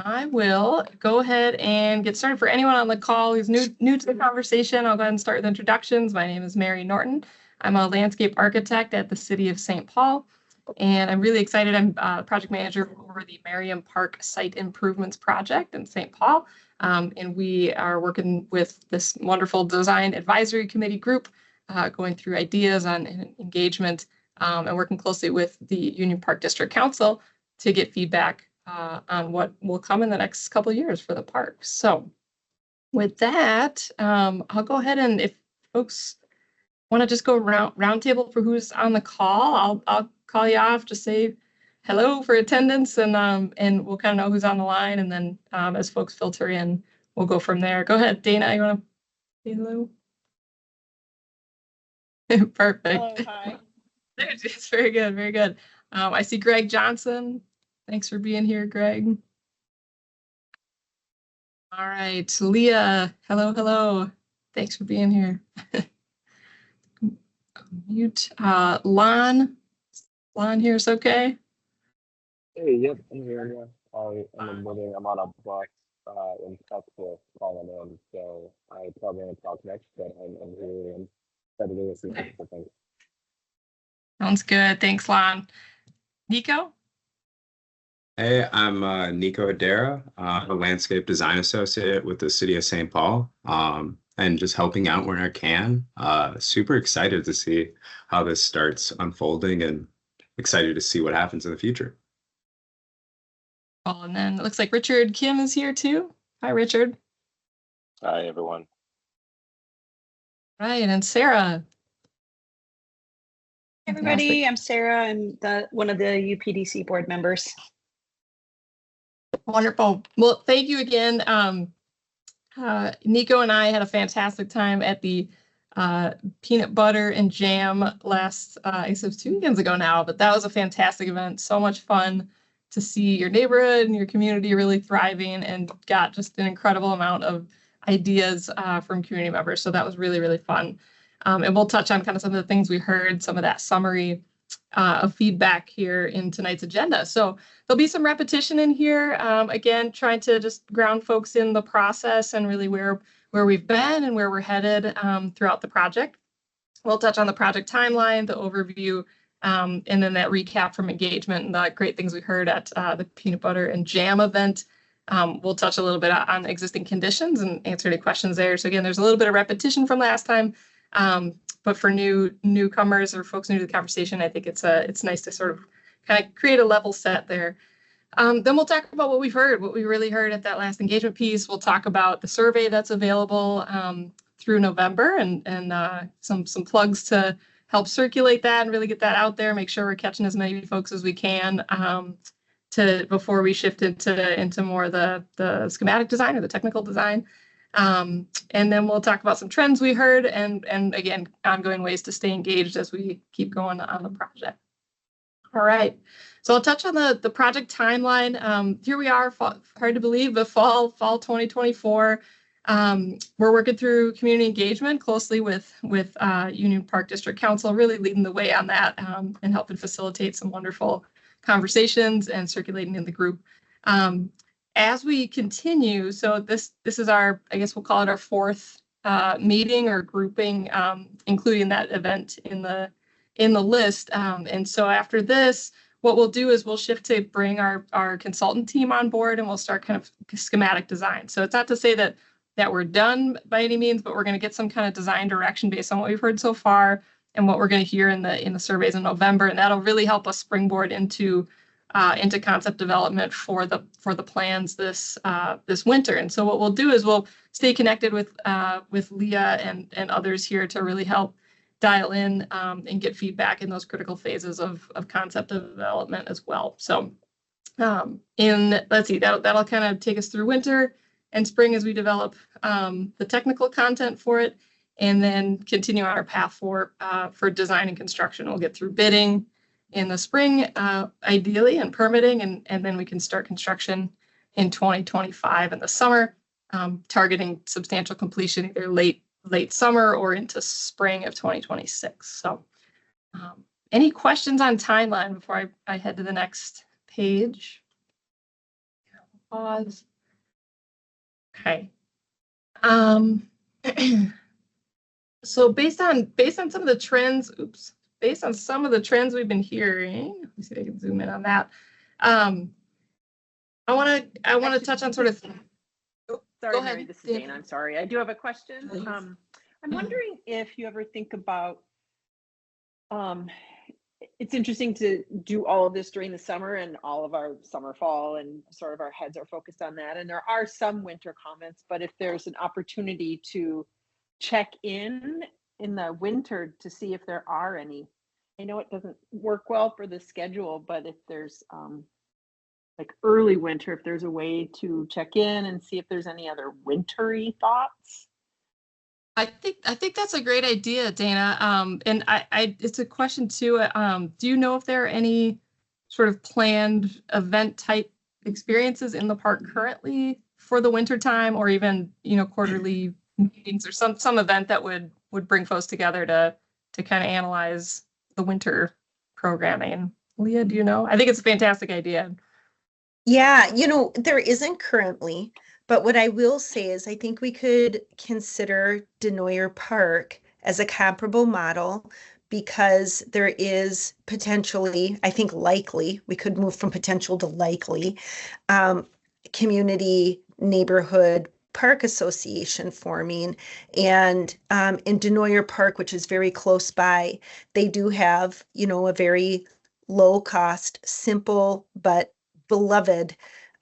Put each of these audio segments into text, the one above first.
I will go ahead and get started. For anyone on the call who's new to the conversation, I'll go ahead and start with introductions. My name is Mary Norton. I'm a landscape architect at the City of St. Paul, and I'm really excited. I'm project manager for the Merriam Park Site Improvements Project in St. Paul, and we are working with this wonderful design advisory committee group, going through ideas on engagement, and working closely with the Union Park District Council to get feedback on what will come in the next couple of years for the park. So with that, I'll go ahead, and if folks want to just go round table for who's on the call, I'll call you off, just say hello for attendance, and we'll kind of know who's on the line, and then as folks filter in, we'll go from there. Go ahead, Dana, you want to say hello? Perfect. Hello, hi. It's very good, very good. I see Greg Johnson. Thanks for being here, Greg. All right, Leah, hello. Thanks for being here. Mute. Lon here is okay? Hey, yep, I'm here. Yeah. I'm admitting I'm on a bus in Texas calling in, so I probably won't talk next, but I'm here and ready to listen to things. Sounds good. Thanks, Lon. Nico? Hey, I'm Nico Adera, a landscape design associate with the City of St. Paul, and just helping out where I can. Super excited to see how this starts unfolding and excited to see what happens in the future. Oh, and then it looks like Richard Kim is here too. Hi, Richard. Hi, everyone. Right, and Sarah. Hey everybody, I'm Sarah. I'm one of the UPDC board members. Wonderful. Well, thank you again. Nico and I had a fantastic time at the peanut butter and jam last, I guess it was 2 weekends ago now, but that was a fantastic event. So much fun to see your neighborhood and your community really thriving, and got just an incredible amount of ideas from community members. So that was really, really fun. And we'll touch on kind of some of the things we heard, some of that summary of feedback here in tonight's agenda. So there'll be some repetition in here. Again, trying to just ground folks in the process and really where we've been and where we're headed throughout the project. We'll touch on the project timeline, the overview, and then that recap from engagement and the great things we heard at the peanut butter and jam event. We'll touch a little bit on existing conditions and answer any questions there. So again, there's a little bit of repetition from last time. But for newcomers or folks new to the conversation, I think it's nice to sort of kind of create a level set there. Then we'll talk about what we've heard, what we really heard at that last engagement piece. We'll talk about the survey that's available through November, and some plugs to help circulate that and really get that out there. Make sure we're catching as many folks as we can before we shift into more of the schematic design or the technical design. And then we'll talk about some trends we heard, and again, ongoing ways to stay engaged as we keep going on the project. All right, so I'll touch on the project timeline. Here we are, hard to believe, but fall 2024. We're working through community engagement closely with Union Park District Council, really leading the way on that, and helping facilitate some wonderful conversations and circulating in the group. As we continue, so this is our, I guess we'll call it our 4th meeting or grouping, including that event in the list. And so after this, what we'll do is we'll shift to bring our consultant team on board, and we'll start kind of schematic design. So it's not to say that we're done by any means, but we're going to get some kind of design direction based on what we've heard so far and what we're going to hear in the surveys in November, and that'll really help us springboard into concept development for the plans this winter. And so what we'll do is we'll stay connected with Leah and others here to really help dial in and get feedback in those critical phases of concept development as well. So let's see, that'll kind of take us through winter and spring as we develop the technical content for it, and then continue on our path for design and construction. We'll get through bidding in the spring, ideally, and permitting, and then we can start construction in 2025 in the summer, targeting substantial completion either late summer or into spring of 2026. So any questions on timeline before I head to the next page? Pause. Okay. Um, so based on some of the trends, based on some of the trends we've been hearing, let me see if I can zoom in on that. I want to touch on sort of. Sorry, Go Mary, ahead, this is Dana. Dana. I'm sorry. I do have a question. Please. I'm wondering if you ever think about, it's interesting to do all of this during the summer and all of our summer, fall, and sort of our heads are focused on that. And there are some winter comments, but if there's an opportunity to check in the winter to see if there are any. I know it doesn't work well for the schedule, but if there's like early winter, if there's a way to check in and see if there's any other wintry thoughts. I think that's a great idea, Dana. And I it's a question too. Do you know if there are any sort of planned event type experiences in the park currently for the winter time, or even, quarterly meetings or some event that would bring folks together to kind of analyze the winter programming? Leah, do you know? I think it's a fantastic idea. Yeah, there isn't currently, but what I will say is I think we could consider Denoyer Park as a comparable model because there is potentially, I think likely, we could move from potential to likely, community neighborhood park association forming. And in Denoyer Park, which is very close by, they do have, a very low cost, simple, but beloved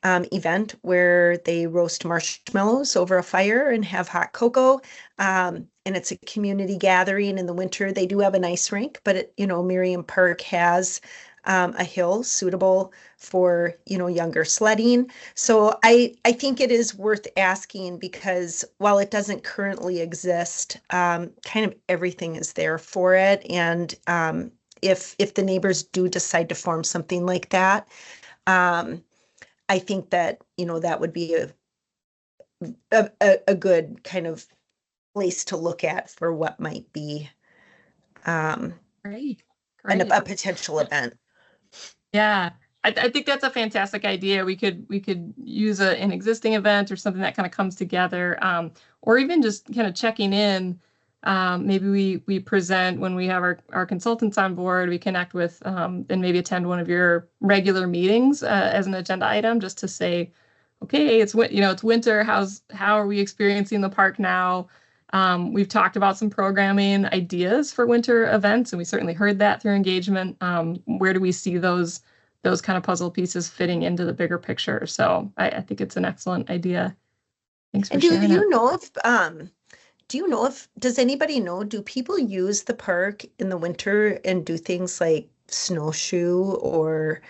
event where they roast marshmallows over a fire and have hot cocoa. And it's a community gathering in the winter. They do have an ice rink, but Merriam Park has a hill suitable for, younger sledding. So I think it is worth asking because while it doesn't currently exist, kind of everything is there for it. And if the neighbors do decide to form something like that, I think that, that would be a good kind of place to look at for what might be Great. a potential event. Yeah, I think that's a fantastic idea. We could use an existing event or something that kind of comes together, or even just kind of checking in. Maybe we present when we have our consultants on board. We connect with and maybe attend one of your regular meetings as an agenda item, just to say, okay, it's winter. How are we experiencing the park now? We've talked about some programming ideas for winter events, and we certainly heard that through engagement. Where do we see those kind of puzzle pieces fitting into the bigger picture? So I think it's an excellent idea. Thanks for And sharing it. does anybody know, do people use the park in the winter and do things like snowshoe or,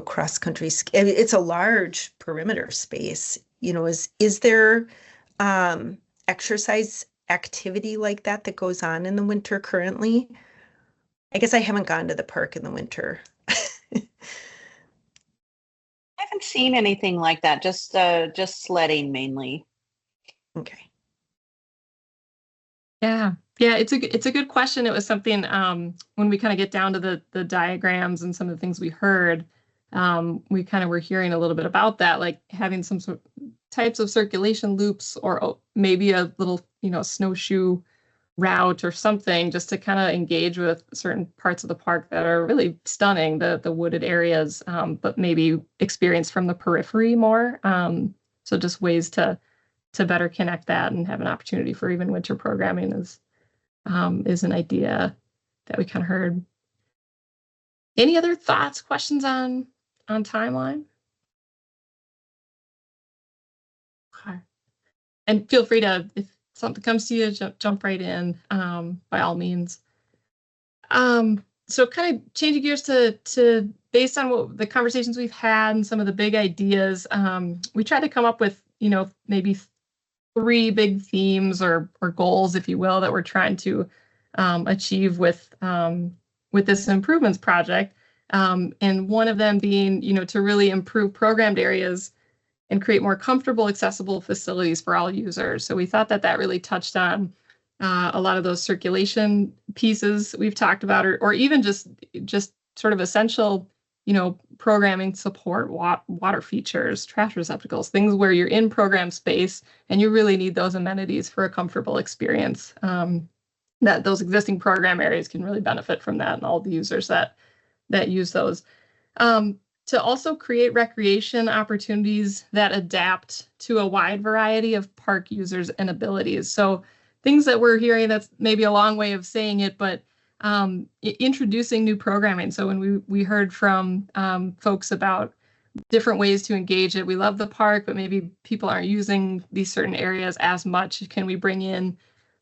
cross country ski? It's a large perimeter space. Is there exercise activity like that goes on in the winter currently? I guess I haven't gone to the park in the winter. I haven't seen anything like that, just sledding mainly. Okay. Yeah, it's a good question. It was something when we kind of get down to the diagrams and some of the things we heard, we kind of were hearing a little bit about that, like having some sort of types of circulation loops, or maybe a little snowshoe route or something, just to kind of engage with certain parts of the park that are really stunning, the wooded areas, but maybe experienced from the periphery more. So just ways to better connect that and have an opportunity for even winter programming is an idea that we kind of heard. Any other thoughts, questions on timeline? Okay. And feel free to, if something comes to you, jump right in, by all means. So kind of changing gears to based on what the conversations we've had and some of the big ideas, we tried to come up with, maybe 3 big themes or goals, if you will, that we're trying to achieve with this improvements project. And one of them being, to really improve programmed areas and create more comfortable, accessible facilities for all users. So we thought that really touched on a lot of those circulation pieces we've talked about, or even just sort of essential, programming support water features, trash receptacles, things where you're in program space and you really need those amenities for a comfortable experience. That those existing program areas can really benefit from that, and all the users that use those. To also create recreation opportunities that adapt to a wide variety of park users and abilities. So things that we're hearing, that's maybe a long way of saying it, but introducing new programming. So when we heard from folks about different ways to engage it, we love the park, but maybe people aren't using these certain areas as much. Can we bring in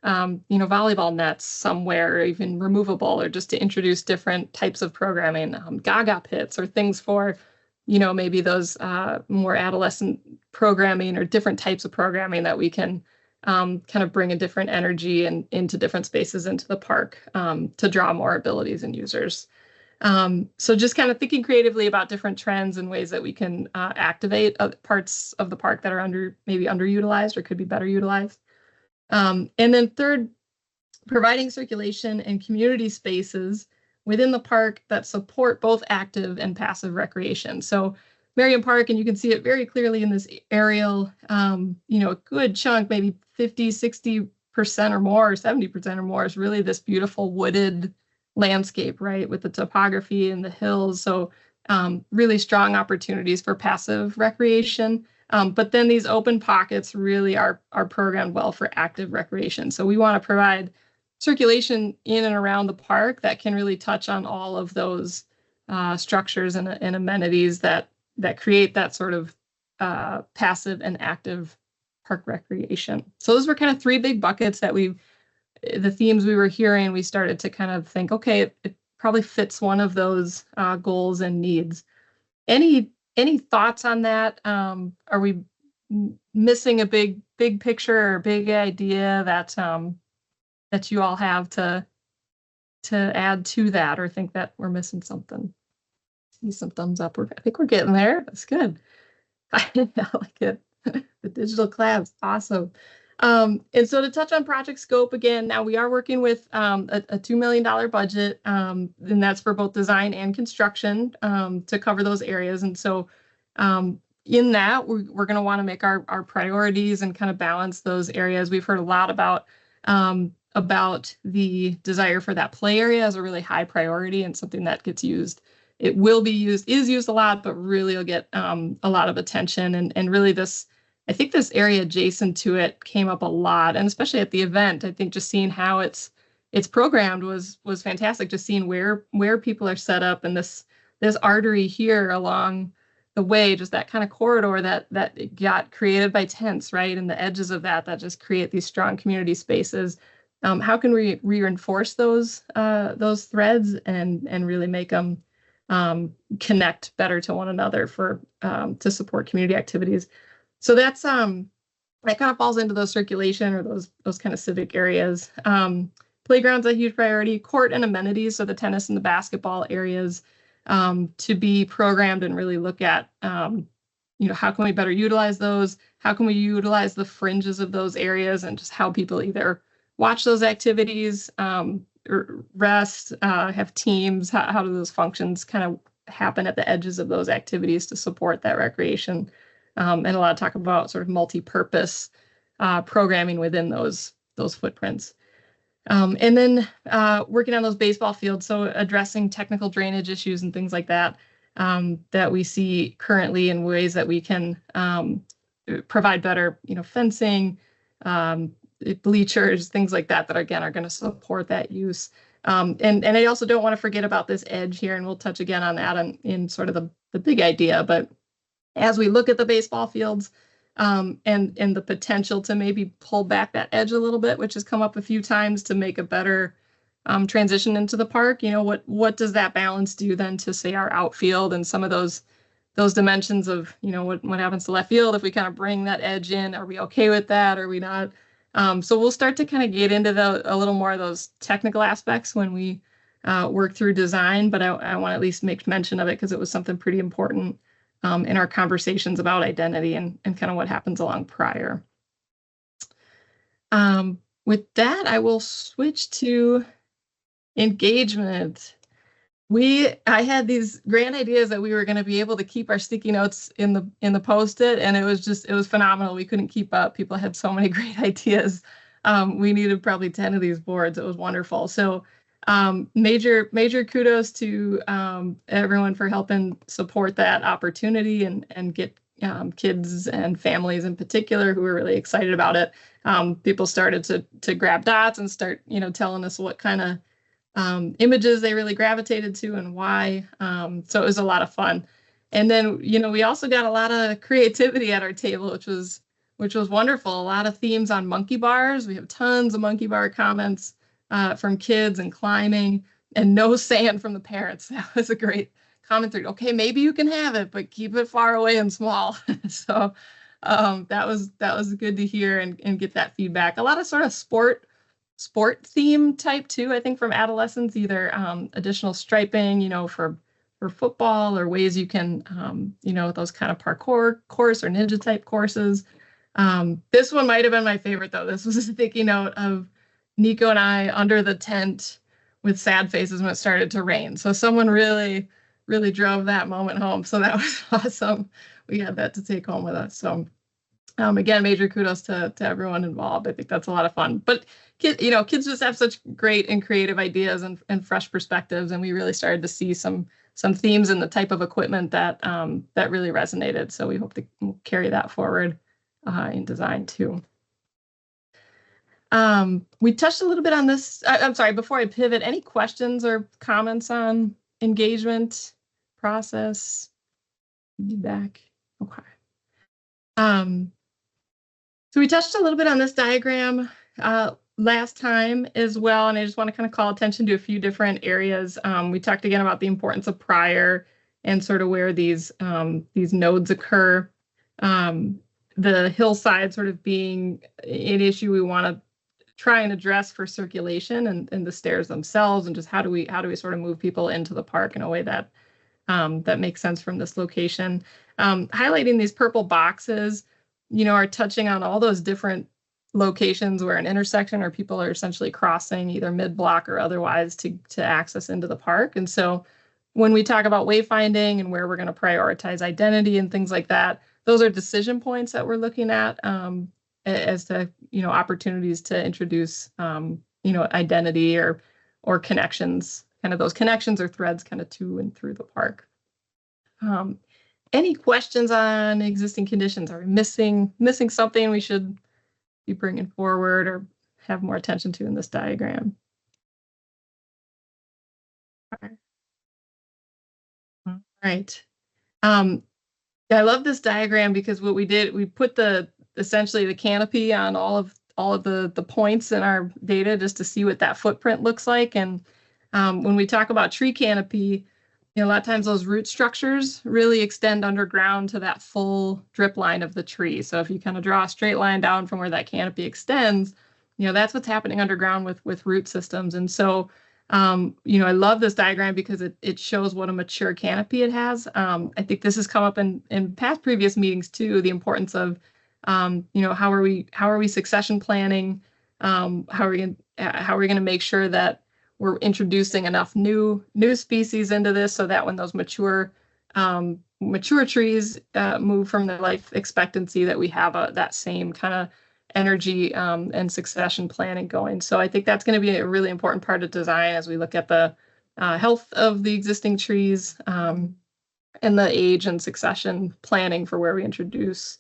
volleyball nets somewhere, or even removable, or just to introduce different types of programming, gaga pits, or things for, maybe those more adolescent programming or different types of programming that we can kind of bring a different energy and into different spaces into the park to draw more abilities and users. So just kind of thinking creatively about different trends and ways that we can activate parts of the park that are maybe underutilized or could be better utilized. And then third, providing circulation and community spaces within the park that support both active and passive recreation. So Merriam Park, and you can see it very clearly in this aerial, a good chunk, maybe 50, 60% or more, or 70% or more, is really this beautiful wooded landscape, right, with the topography and the hills. So really strong opportunities for passive recreation. But then these open pockets really are programmed well for active recreation. So we want to provide circulation in and around the park that can really touch on all of those structures and amenities that create that sort of passive and active park recreation. So those were kind of three big buckets that the themes we were hearing. We started to kind of think, okay, it probably fits one of those goals and needs. Any thoughts on that? Are we missing a big picture or a big idea that you all have to add to that, or think that we're missing something? See some thumbs up. I think we're getting there. That's good. I like it. The digital class, awesome. And so to touch on project scope again, now we are working with a $2 million budget, and that's for both design and construction to cover those areas. And so in that, we're going to want to make our priorities and kind of balance those areas. We've heard a lot about the desire for that play area as a really high priority and something that gets used. It will be used, is used a lot, but really will get a lot of attention. And really I think this area adjacent to it came up a lot, and especially at the event. I think just seeing how it's programmed was fantastic. Just seeing where people are set up, and this artery here along the way, just that kind of corridor that got created by tents, right? And the edges of that just create these strong community spaces. How can we reinforce those threads and really make them connect better to one another to support community activities? So that's that kind of falls into those circulation or those kind of civic areas. Playground's a huge priority. Court and amenities, so the tennis and the basketball areas, to be programmed and really look at how can we better utilize those? How can we utilize the fringes of those areas, and just how people either watch those activities, or rest, have teams? How do those functions kind of happen at the edges of those activities to support that recreation? And a lot of talk about sort of multi-purpose programming within those footprints. And then working on those baseball fields, so addressing technical drainage issues and things like that that we see currently, in ways that we can provide better, fencing, bleachers, things like that again are going to support that use. And I also don't want to forget about this edge here, and we'll touch again on that in sort of the big idea. But as we look at the baseball fields and the potential to maybe pull back that edge a little bit, which has come up a few times, to make a better transition into the park, what does that balance do then to, say, our outfield and some of those dimensions of, what happens to left field if we kind of bring that edge in? Are we okay with that? Are we not? So we'll start to kind of get into a little more of those technical aspects when we work through design, but I want to at least make mention of it because it was something pretty important in our conversations about identity and kind of what happens along prior. With that, I will switch to engagement. I had these grand ideas that we were going to be able to keep our sticky notes in the Post-it, and it was phenomenal. We couldn't keep up. People had so many great ideas. We needed probably 10 of these boards. It was wonderful. So major kudos to everyone for helping support that opportunity and get kids and families in particular who were really excited about it. People started to grab dots and start, telling us what kind of images they really gravitated to and why. So it was a lot of fun. And then, we also got a lot of creativity at our table, which was wonderful. A lot of themes on monkey bars. We have tons of monkey bar comments from kids and climbing, and no sand from the parents. That was a great comment thread. Okay, maybe you can have it, but keep it far away and small. So that was good to hear and get that feedback. A lot of sort of sport theme type too, I think, from adolescents, either additional striping, for football, or ways you can, those kind of parkour course or ninja type courses. This one might have been my favorite though. This was a sticky note of Nico and I under the tent with sad faces when it started to rain. So someone really, really drove that moment home. So that was awesome. We had that to take home with us. So again, major kudos to everyone involved. I think that's a lot of fun. But kids just have such great and creative ideas and fresh perspectives, and we really started to see some themes in the type of equipment that really resonated. So we hope to carry that forward in design too. We touched a little bit on this. I'm sorry, before I pivot, any questions or comments on engagement process, feedback? Okay. So we touched a little bit on this diagram last time as well, and I just want to kind of call attention to a few different areas. We talked again about the importance of prior and sort of where these nodes occur. The hillside sort of being an issue we want to try and address for circulation, and the stairs themselves, and just how do we sort of move people into the park in a way that that makes sense from this location. Highlighting these purple boxes, are touching on all those different locations where an intersection or people are essentially crossing either mid-block or otherwise to access into the park. And so when we talk about wayfinding and where we're going to prioritize identity and things like that, those are decision points that we're looking at as to, opportunities to introduce, identity or connections, kind of those connections or threads kind of to and through the park. Any questions on existing conditions? Are we missing something we should be bringing forward or have more attention to in this diagram? All right. I love this diagram because what we did, we put essentially the canopy on all of the points in our data just to see what that footprint looks like. And when we talk about tree canopy, a lot of times those root structures really extend underground to that full drip line of the tree. So if you kind of draw a straight line down from where that canopy extends, that's what's happening underground with root systems. And so, I love this diagram because it shows what a mature canopy it has. I think this has come up in past previous meetings too, the importance of, how are we succession planning? How are we going to make sure that we're introducing enough new species into this so that when those mature trees move from their life expectancy, that we have that same kind of energy and succession planning going. So I think that's going to be a really important part of design as we look at the health of the existing trees and the age and succession planning for where we introduce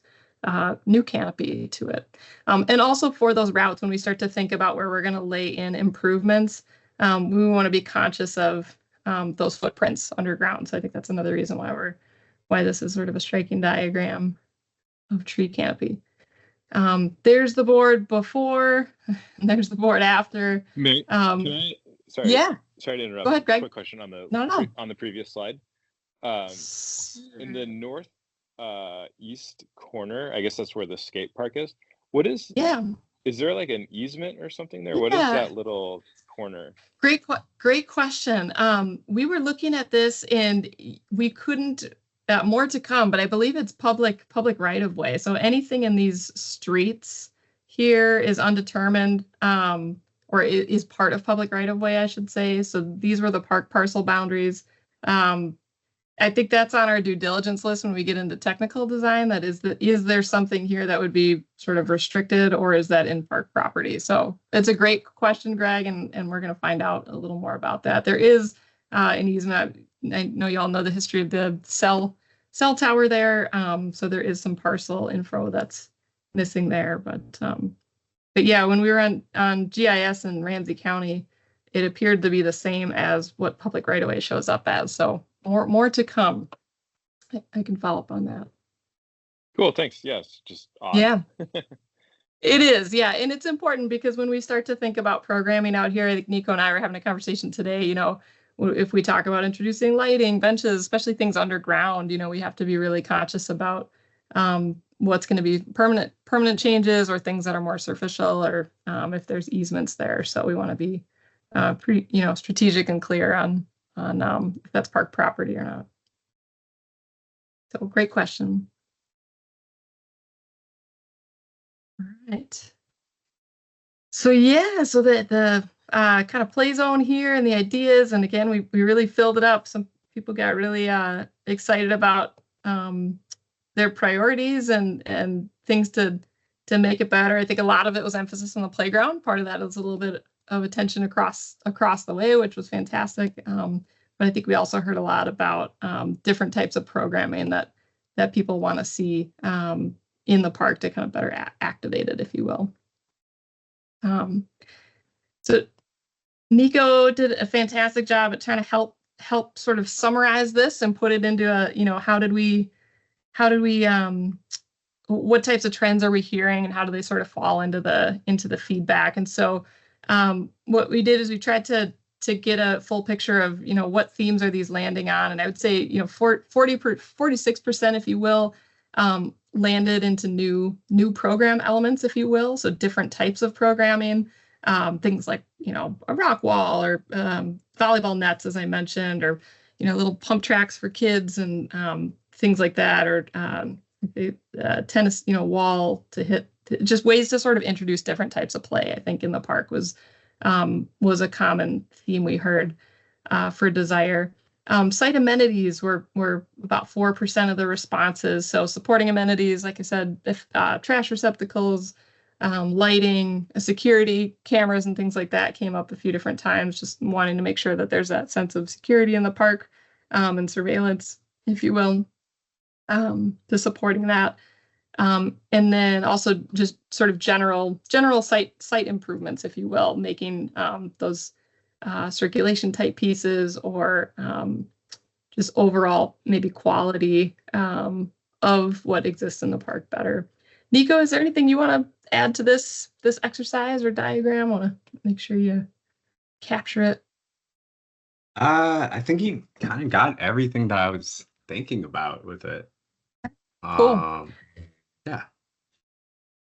new canopy to it. And also for those routes, when we start to think about where we're going to lay in improvements, we want to be conscious of those footprints underground. So I think that's another reason why this is sort of a striking diagram of tree canopy. There's the board before, and there's the board after. Can I? Sorry. Yeah. Sorry to interrupt. Go ahead, Greg. Quick question on the No. on the previous slide. In the north east corner, I guess that's where the skate park is. What is? Yeah. Is there like an easement or something there? What is that little corner? Great question. We were looking at this and we couldn't. More to come, but I believe it's public right of way. So anything in these streets here is undetermined or is part of public right of way, I should say. So these were the park parcel boundaries. I think that's on our due diligence list when we get into technical design. That is there something here that would be sort of restricted, or is that in park property? So it's a great question, Greg, and we're going to find out a little more about that. There is an easement. I know you all know the history of the cell tower there. So there is some parcel info that's missing there, but yeah, when we were on GIS in Ramsey County, it appeared to be the same as what public right of way shows up as. So more to come. I can follow up on that. Cool, thanks. Yes, just odd. Yeah. It is, yeah. And it's important because when we start to think about programming out here, I think Nico and I were having a conversation today, if we talk about introducing lighting, benches, especially things underground, we have to be really conscious about what's going to be permanent changes or things that are more superficial, or if there's easements there. So we want to be pretty, strategic and clear on if that's park property or not. So great question. All right. So yeah, so the kind of play zone here and the ideas, and again, we really filled it up. Some people got really excited about their priorities and things to make it better. I think a lot of it was emphasis on the playground. Part of that is a little bit of attention across the way, which was fantastic. But I think we also heard a lot about different types of programming that people want to see in the park to kind of better activate it, if you will. So Nico did a fantastic job at trying to help sort of summarize this and put it into a, how did we what types of trends are we hearing and how do they sort of fall into the feedback. And so what we did is we tried to get a full picture of, what themes are these landing on. And I would say, 46%, if you will, landed into new program elements, if you will. So different types of programming, things like, a rock wall or volleyball nets, as I mentioned, or, little pump tracks for kids and things like that, or tennis, wall to hit, just ways to sort of introduce different types of play, I think, in the park was a common theme we heard for desire. Site amenities were about 4% of the responses. So supporting amenities, like I said, if trash receptacles, lighting, security cameras, and things like that came up a few different times, just wanting to make sure that there's that sense of security in the park and surveillance, if you will, to supporting that. And then also just sort of general site improvements, if you will, making those circulation type pieces or just overall maybe quality of what exists in the park better. Nico, is there anything you want to add to this exercise or diagram? Want to make sure you capture it? I think you kind of got everything that I was thinking about with it. Cool. Yeah.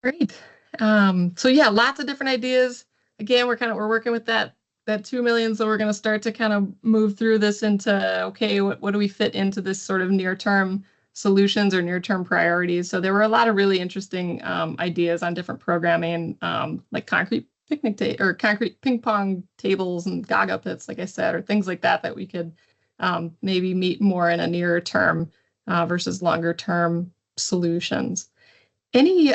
Great. So yeah, lots of different ideas. Again, we're working with that 2 million. So we're going to start to kind of move through this into, okay, what do we fit into this sort of near-term solutions or near-term priorities? So there were a lot of really interesting ideas on different programming, like concrete picnic or concrete ping pong tables and gaga pits, like I said, or things like that we could maybe meet more in a nearer term versus longer term solutions. Any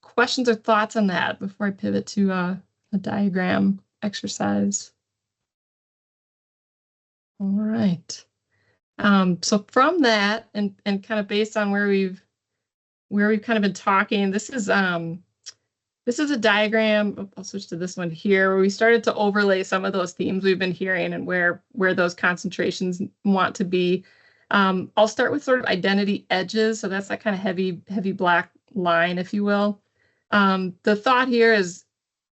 questions or thoughts on that before I pivot to a diagram exercise? All right. So from that and kind of based on where we've kind of been talking, this is a diagram. I'll switch to this one here, where we started to overlay some of those themes we've been hearing and where those concentrations want to be. I'll start with sort of identity edges. So that's that kind of heavy black line, if you will. The thought here is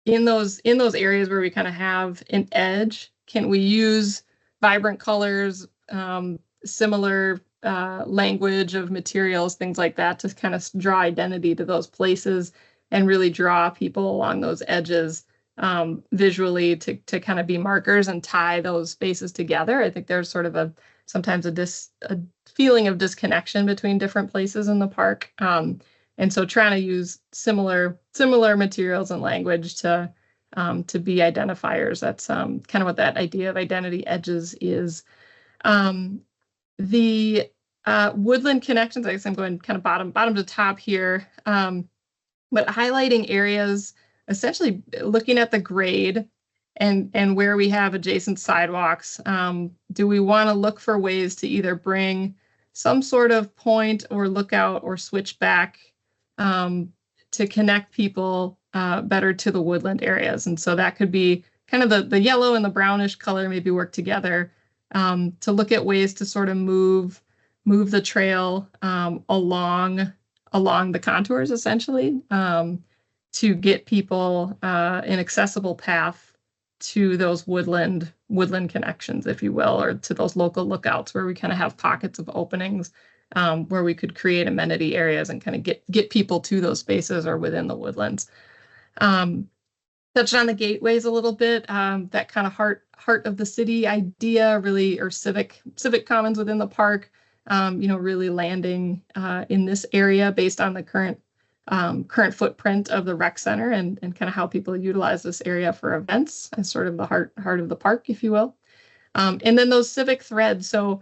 in those areas where we kind of have an edge, can we use vibrant colors, similar language of materials, things like that, to kind of draw identity to those places and really draw people along those edges visually to kind of be markers and tie those spaces together. I think there's sort of sometimes a feeling of disconnection between different places in the park. And so trying to use similar materials and language to to be identifiers. That's kind of what that idea of identity edges is. The woodland connections, I guess I'm going kind of bottom to top here, but highlighting areas, essentially looking at the grade and where we have adjacent sidewalks. Do we want to look for ways to either bring some sort of point or lookout or switch back to connect people better to the woodland areas? And so that could be kind of the yellow and the brownish color maybe work together to look at ways to sort of move the trail along the contours, essentially, to get people an accessible path to those woodland connections, if you will, or to those local lookouts where we kind of have pockets of openings where we could create amenity areas and kind of get people to those spaces or within the woodlands. Touched on the gateways a little bit, that kind of heart of the city idea, really, or civic commons within the park, really landing in this area based on the current footprint of the rec center and kind of how people utilize this area for events as sort of the heart of the park, if you will. And then those civic threads. So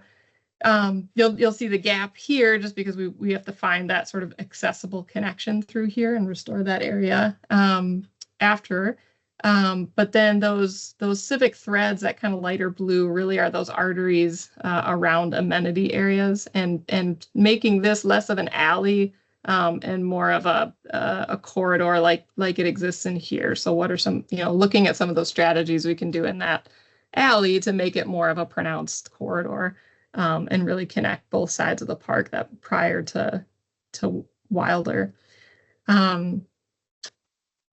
you'll see the gap here just because we have to find that sort of accessible connection through here and restore that area after. But then those civic threads, that kind of lighter blue, really are those arteries around amenity areas and making this less of an alley and more of a corridor like it exists in here. So what are some, looking at some of those strategies we can do in that alley to make it more of a pronounced corridor and really connect both sides of the park that prior to Wilder.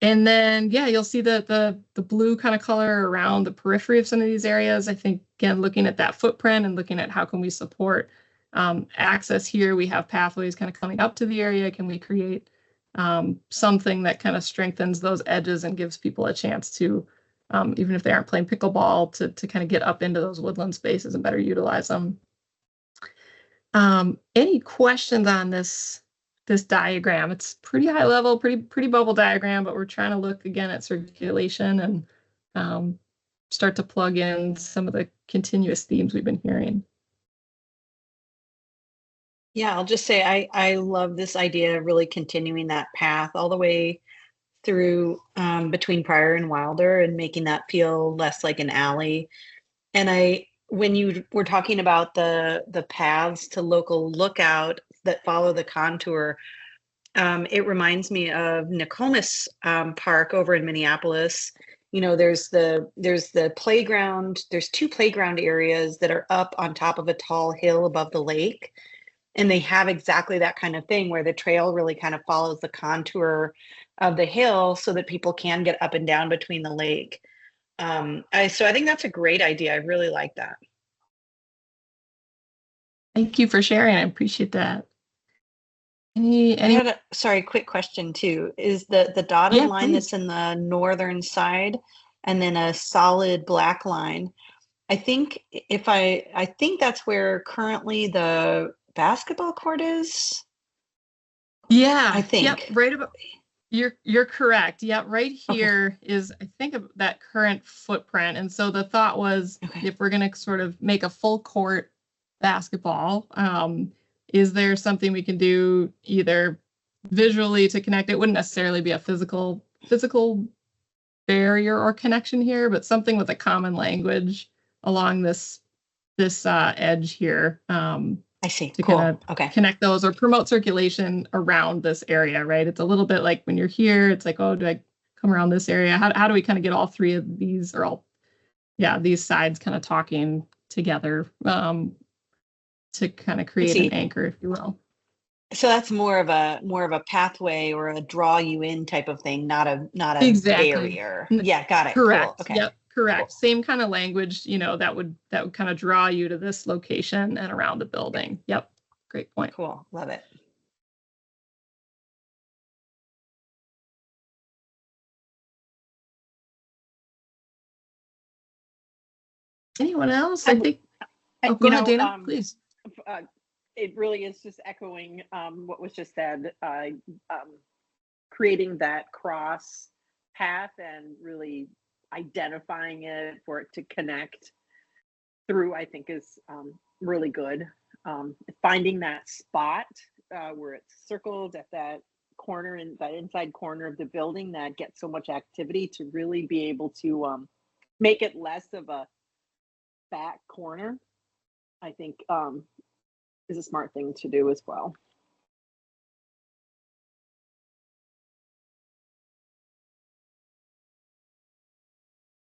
And then, you'll see the blue kind of color around the periphery of some of these areas. I think, again, looking at that footprint and looking at how can we support access here. We have pathways kind of coming up to the area. Can we create something that kind of strengthens those edges and gives people a chance to, even if they aren't playing pickleball, to kind of get up into those woodland spaces and better utilize them. Any questions on this diagram? It's pretty high level, pretty bubble diagram, but we're trying to look again at circulation and start to plug in some of the continuous themes we've been hearing. Yeah, I'll just say I love this idea of really continuing that path all the way through between Pryor and Wilder and making that feel less like an alley. And when you were talking about the paths to local lookout that follow the contour, it reminds me of Nokomis Park over in Minneapolis. There's the playground. There's 2 playground areas that are up on top of a tall hill above the lake. And they have exactly that kind of thing where the trail really kind of follows the contour of the hill so that people can get up and down between the lake. So I think that's a great idea. I really like that. Thank you for sharing. I appreciate that. Sorry, quick question too. Is the dotted line please. that's in the northern side and then a solid black line? I think I think that's where currently the basketball court is. Yeah, I think. Yep, right about. You're correct. Yeah, right here is, I think, of that current footprint. And so the thought was, if we're going to sort of make a full court basketball, is there something we can do either visually to connect? It wouldn't necessarily be a physical barrier or connection here, but something with a common language along this edge here. I see. To cool. kind of connect those or promote circulation around this area, right? It's a little bit like when you're here, it's like, oh, do I come around this area? How do we kind of get all 3 of these these sides kind of talking together to kind of create an anchor, if you will. So that's more of a pathway or a draw you in type of thing, not a barrier. Yeah, got it. Correct. Cool. Okay. Yep. Correct. Cool. Same kind of language, that would kind of draw you to this location and around the building. Yep. Great point. Cool. Love it. Anyone else? I think. Oh, go ahead, Dana, please. It really is just echoing what was just said, creating that cross path and really identifying it for it to connect through, I think is really good. Finding that spot where it's circled at that corner, in that inside corner of the building that gets so much activity, to really be able to make it less of a back corner, I think is a smart thing to do as well.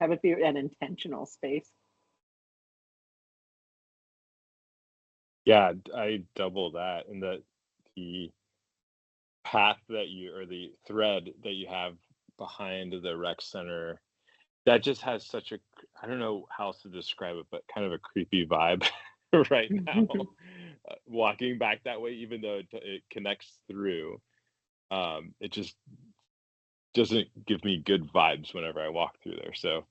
Have it be an intentional space. Yeah, I double that, and the path that you, or the thread that you have behind the rec center, that just has such a, I don't know how else to describe it, but kind of a creepy vibe right now. Walking back that way, even though it connects through, it just doesn't give me good vibes whenever I walk through there. So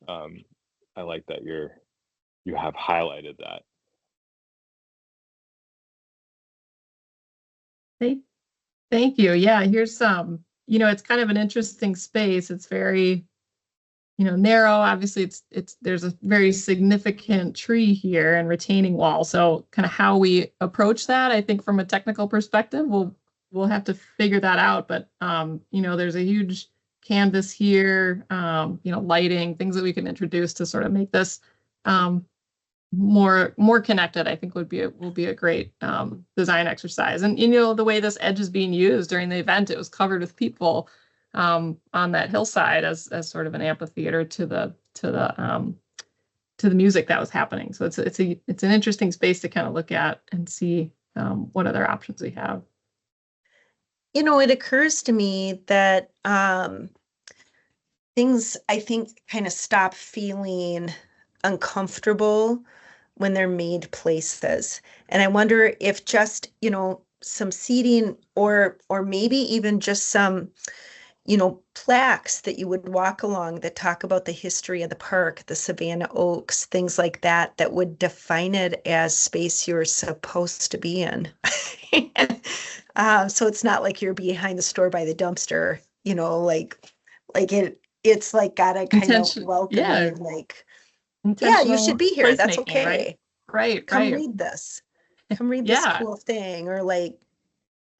I like that you have highlighted that. Thank you. Yeah, here's it's kind of an interesting space. It's very, narrow. Obviously, there's a very significant tree here and retaining wall. So kind of how we approach that, I think from a technical perspective, we'll have to figure that out. But there's a huge canvas here, lighting, things that we can introduce to sort of make this more connected, I think will be a great design exercise. And the way this edge is being used during the event, it was covered with people on that hillside as sort of an amphitheater to the music that was happening. So it's an interesting space to kind of look at and see what other options we have. It occurs to me that things, I think, kind of stop feeling uncomfortable when they're made places. And I wonder if just, some seating or maybe even just some, plaques that you would walk along that talk about the history of the park, the Savannah Oaks, things like that, that would define it as space you're supposed to be in. So it's not like you're behind the store by the dumpster, it's like got a kind of welcoming, like, yeah, you should be here. That's okay. Right. Come read this. Come read this cool thing. Or like,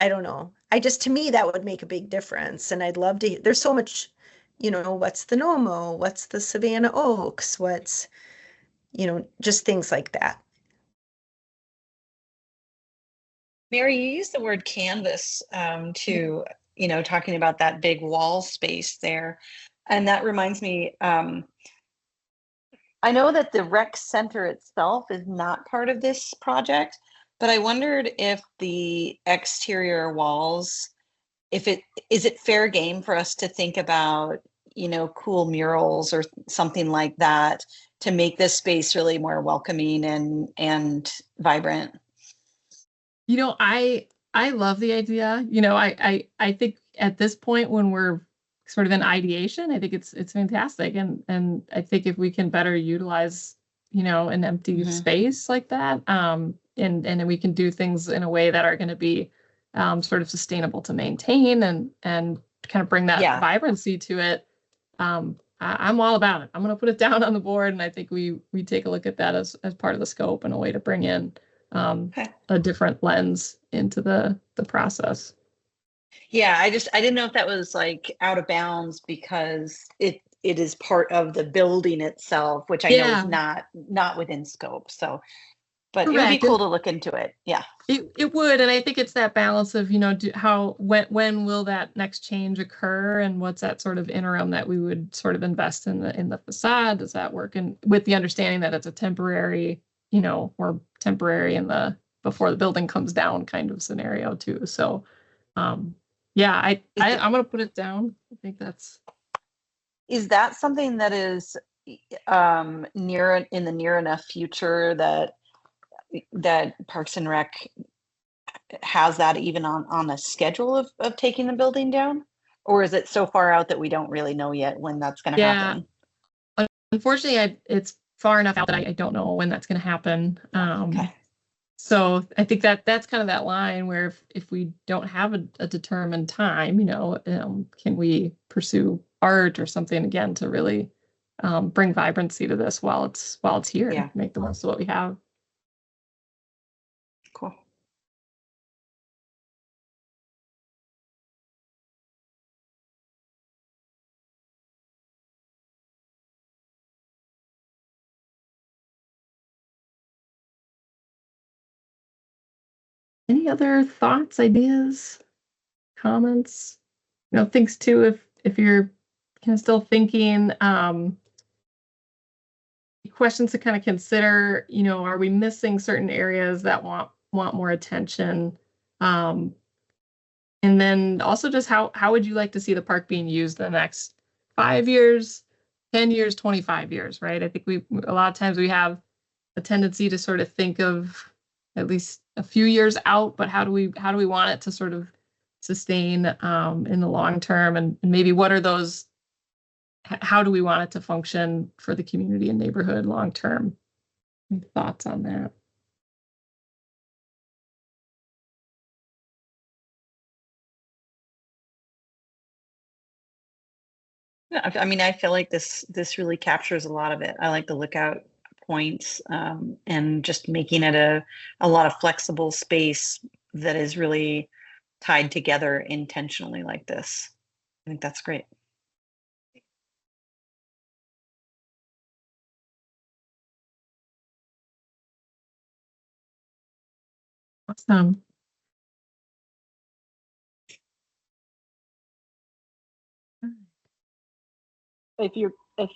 I don't know. To me, that would make a big difference. And I'd love to, there's so much, what's the Nomo? What's the Savannah Oaks? What's, just things like that. Mary, you used the word canvas to, talking about that big wall space there. And that reminds me, I know that the rec center itself is not part of this project, but I wondered if the exterior walls, is it fair game for us to think about, cool murals or something like that to make this space really more welcoming and vibrant? I love the idea. I think at this point when we're sort of in ideation, I think it's fantastic. And I think if we can better utilize, an empty space like that, and we can do things in a way that are going to be sort of sustainable to maintain and kind of bring that vibrancy to it. I'm all about it. I'm going to put it down on the board, and I think we take a look at that as part of the scope and a way to bring in a different lens into the process. Yeah, I didn't know if that was like out of bounds because it is part of the building itself, which I know is not within scope. So, but Correct. It would be cool to look into it. Yeah, it would, and I think it's that balance of when will that next change occur, and what's that sort of interim that we would sort of invest in the facade? Does that work? And with the understanding that it's a temporary, or temporary in the before the building comes down kind of scenario too. So. I'm going to put it down. I think is that something that is near in the near enough future that Parks and Rec has that even on a schedule of taking the building down? Or is it so far out that we don't really know yet when that's going to happen? Unfortunately, it's far enough out that I don't know when that's going to happen. Okay. So I think that's kind of that line where if we don't have a determined time, can we pursue art or something again to really bring vibrancy to this while it's here. Yeah. Make the most of what we have. Cool. Any other thoughts, ideas, comments? Things too, if you're kind of still thinking, questions to kind of consider, are we missing certain areas that want more attention? And then also just how would you like to see the park being used in the next 5 years, 10 years, 25 years, right? I think a lot of times we have a tendency to sort of think of at least a few years out, but how do we want it to sort of sustain in the long term, and maybe what are those, how do we want it to function for the community and neighborhood long term? Any thoughts on that? Yeah, I mean, I feel like this really captures a lot of it. I like the lookout points, and just making it a lot of flexible space that is really tied together intentionally like this. I think that's great. Awesome. If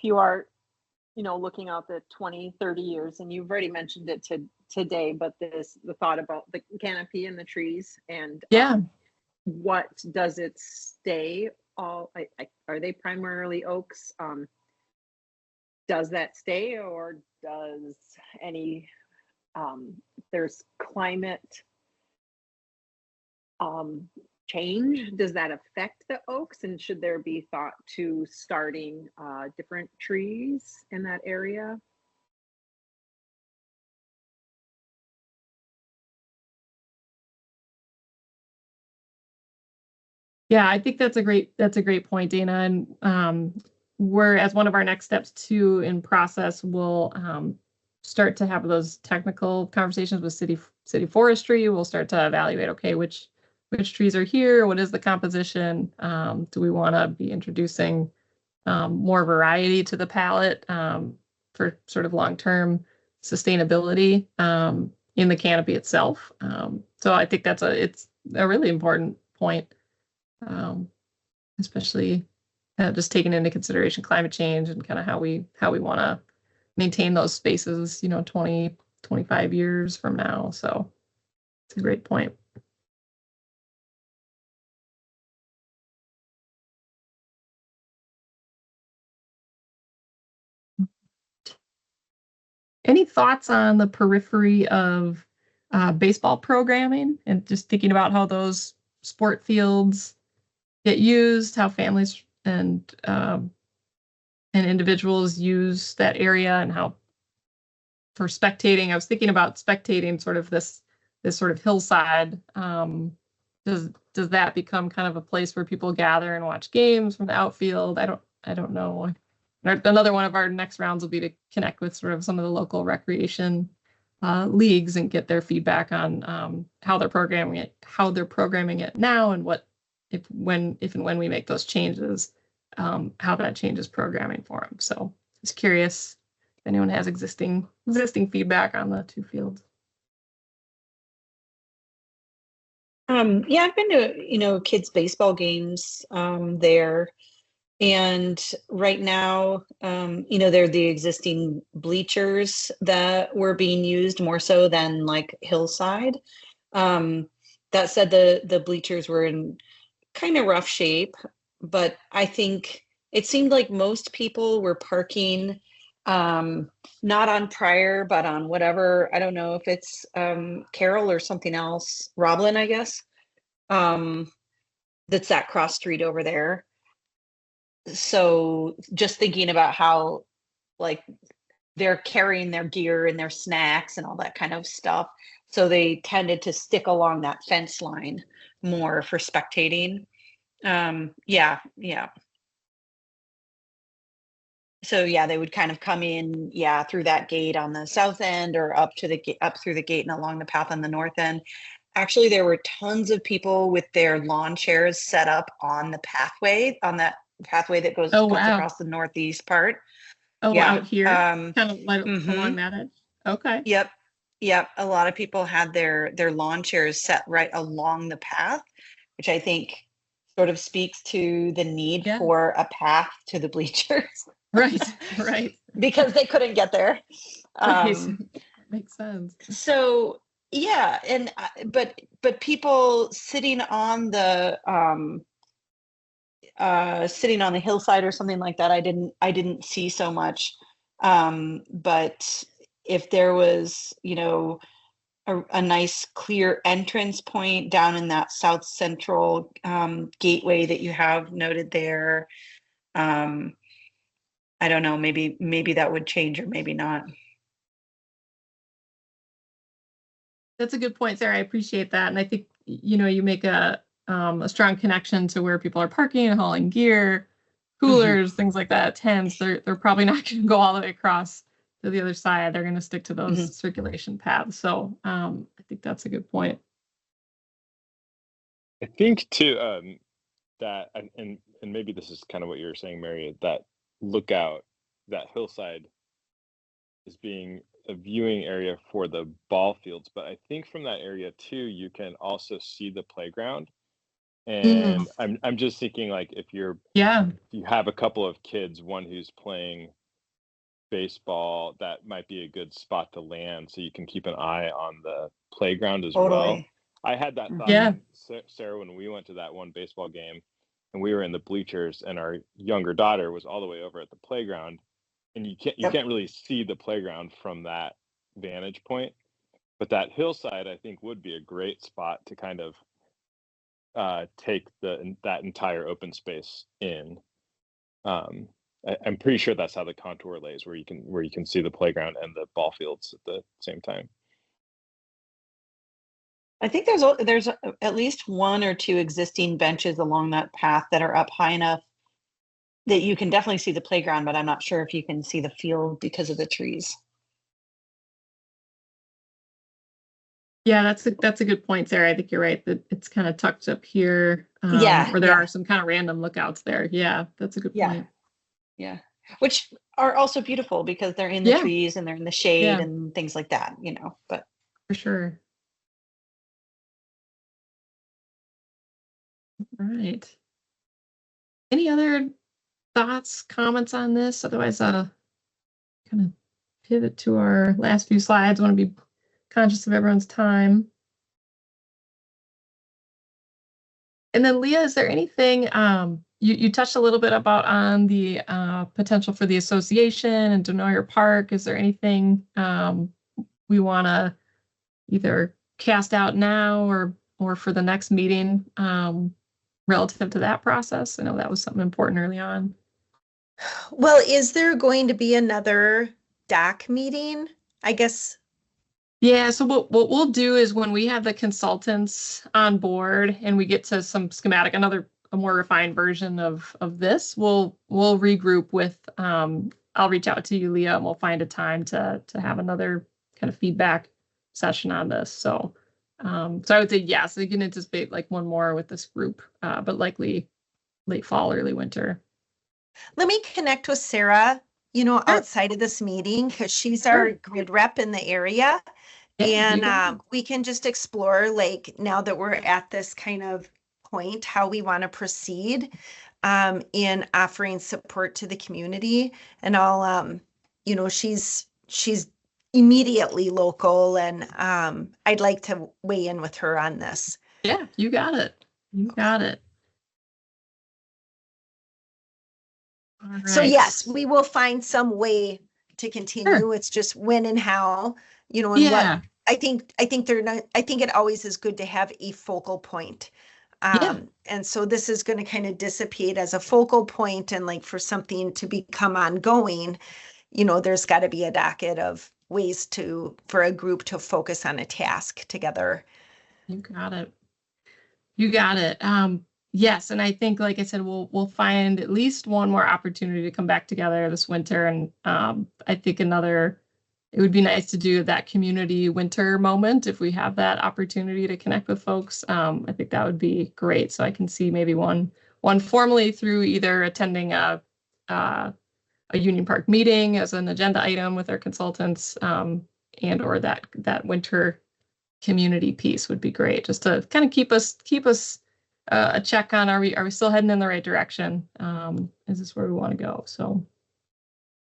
you are, looking out the 20, 30 years, and you've already mentioned it today, but the thought about the canopy and the trees, and Yeah. what does it stay all, are they primarily oaks? Does that stay, or does any, there's climate change, does that affect the oaks, and should there be thought to starting different trees in that area? Yeah, I think that's a great point, Dana. And we're, as one of our next steps too in process, we'll start to have those technical conversations with city forestry. We'll start to evaluate, okay, which trees are here, what is the composition? Do we want to be introducing more variety to the palette for sort of long-term sustainability in the canopy itself? So I think it's a really important point. Especially just taking into consideration climate change and kind of how we want to maintain those spaces, 20, 25 years from now. So it's a great point. Any thoughts on the periphery of baseball programming, and just thinking about how those sport fields get used, how families and individuals use that area, and how for spectating, I was thinking about spectating sort of this sort of hillside. Does that become kind of a place where people gather and watch games from the outfield? I don't know. Another one of our next rounds will be to connect with sort of some of the local recreation leagues and get their feedback on how they're programming it now, and what if and when we make those changes, how that changes programming for them. So just curious if anyone has existing feedback on the two fields. Yeah, I've been to, kids' baseball games there. And right now, they're the existing bleachers that were being used more so than like hillside. That said, the bleachers were in kind of rough shape, but I think it seemed like most people were parking not on Pryor, but on whatever, I don't know if it's Carroll or something else, Roblin, I guess. That's that cross street over there. So just thinking about how like they're carrying their gear and their snacks and all that kind of stuff. So they tended to stick along that fence line more for spectating. Yeah. So yeah, they would kind of come in, yeah, through that gate on the south end or up to the up through the gate and along the path on the north end. Actually, there were tons of people with their lawn chairs set up on the pathway, on that pathway that goes Oh, cuts wow. across the northeast part. Oh, Yeah. out here, kind of like mhm. along that edge. Okay. Yep. Yep. A lot of people had their lawn chairs set right along the path, which I think sort of speaks to the need Yeah. for a path to the bleachers Right. Right. because they couldn't get there. Right. Makes sense. So yeah, and but people sitting on the hillside or something like that, I didn't see so much. But if there was, you know, a nice clear entrance point down in that south central gateway that you have noted there, I don't know, maybe that would change or maybe not. That's a good point, Sarah. I appreciate that. And I think, you know, you make a strong connection to where people are parking and hauling gear, coolers, things like that, tents. They're probably not going to go all the way across to the other side. They're going to stick to those circulation paths. So I think that's a good point. I think too that and maybe this is kind of what you were saying, Mary, that lookout, that hillside is being a viewing area for the ball fields, but I think from that area too, you can also see the playground. And I'm just thinking, like, if you have a couple of kids, one who's playing baseball, that might be a good spot to land so you can keep an eye on the playground as well. I had that thought, Sarah, when we went to that one baseball game and we were in the bleachers and our younger daughter was all the way over at the playground, and you can't really see the playground from that vantage point, but that hillside I think would be a great spot to kind of take that entire open space in. I'm pretty sure that's how the contour lays, where you can see the playground and the ball fields at the same time. I think there's at least one or two existing benches along that path that are up high enough that you can definitely see the playground, but I'm not sure if you can see the field because of the trees. Yeah, that's a good point, Sarah. I think you're right that it's kind of tucked up here. Or there are some kind of random lookouts there. Yeah, that's a good point. Yeah, which are also beautiful because they're in the trees and they're in the shade and things like that, you know, but for sure. All right. Any other thoughts, comments on this? Otherwise, kind of pivot to our last few slides. I want to be conscious of everyone's time. And then, Leah, is there anything you touched a little bit about on the potential for the association and Denoyer Park? Is there anything we want to either cast out now or for the next meeting relative to that process? I know that was something important early on. Well, is there going to be another DAC meeting? I guess. Yeah, so what we'll do is when we have the consultants on board and we get to some schematic, a more refined version of this, we'll regroup with, I'll reach out to you, Leah, and we'll find a time to have another kind of feedback session on this. So I would say yes, you can anticipate like one more with this group, but likely late fall, early winter. Let me connect with Sarah, outside of this meeting, because she's our grid rep in the area. And we can just explore, like, now that we're at this kind of point, how we want to proceed in offering support to the community. And I'll, she's immediately local, and I'd like to weigh in with her on this. Yeah, you got it. You got it. All right. So yes, we will find some way to continue. Sure. It's just when and how, and what I think it always is good to have a focal point. And so this is going to kind of dissipate as a focal point, and like for something to become ongoing, there's got to be a docket of ways for a group to focus on a task together. You got it. You got it. Yes, and I think, like I said, we'll find at least one more opportunity to come back together this winter, and I think it would be nice to do that community winter moment if we have that opportunity to connect with folks. I think that would be great. So I can see maybe one formally through either attending a Union Park meeting as an agenda item with our consultants, and or that winter community piece would be great, just to kind of keep us a check on, are we still heading in the right direction? Is this where we want to go? So,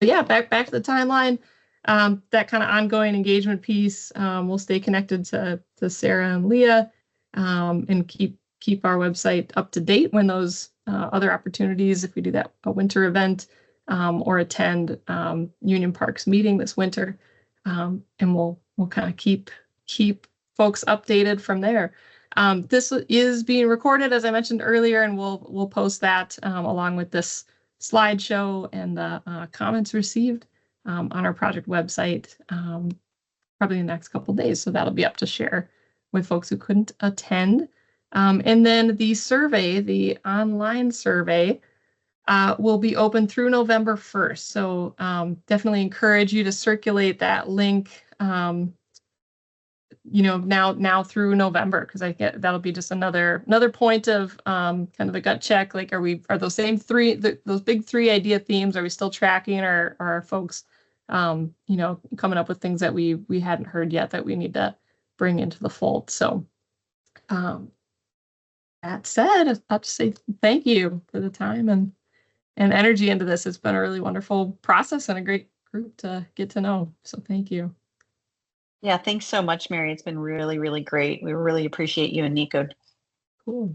but yeah, back to the timeline. That kind of ongoing engagement piece. We'll stay connected to Sarah and Leah, and keep our website up to date when those other opportunities, if we do a winter event, or attend Union Park's meeting this winter, and we'll kind of keep folks updated from there. This is being recorded, as I mentioned earlier, and we'll post that along with this slideshow and the comments received on our project website, probably in the next couple of days. So that'll be up to share with folks who couldn't attend. And then the survey, the online survey, will be open through November 1st. So definitely encourage you to circulate that link, now through November, because that'll be just another point of kind of a gut check. Like, are those same those big three idea themes, are we still tracking, or are folks coming up with things that we hadn't heard yet that we need to bring into the fold? So that said, I'll just say thank you for the time and energy into this. It's been a really wonderful process and a great group to get to know. So thank you. Yeah, thanks so much, Mary. It's been really, really great. We really appreciate you and Nico. Cool.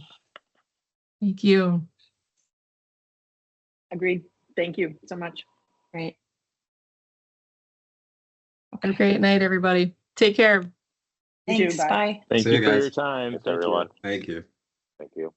Thank you. Agreed. Thank you so much. Great. Have a great night, everybody. Take care. You too. Thanks. Bye. Bye. Thank See you you for guys. your time. Thanks, Thank you. everyone. Thank you. Thank you.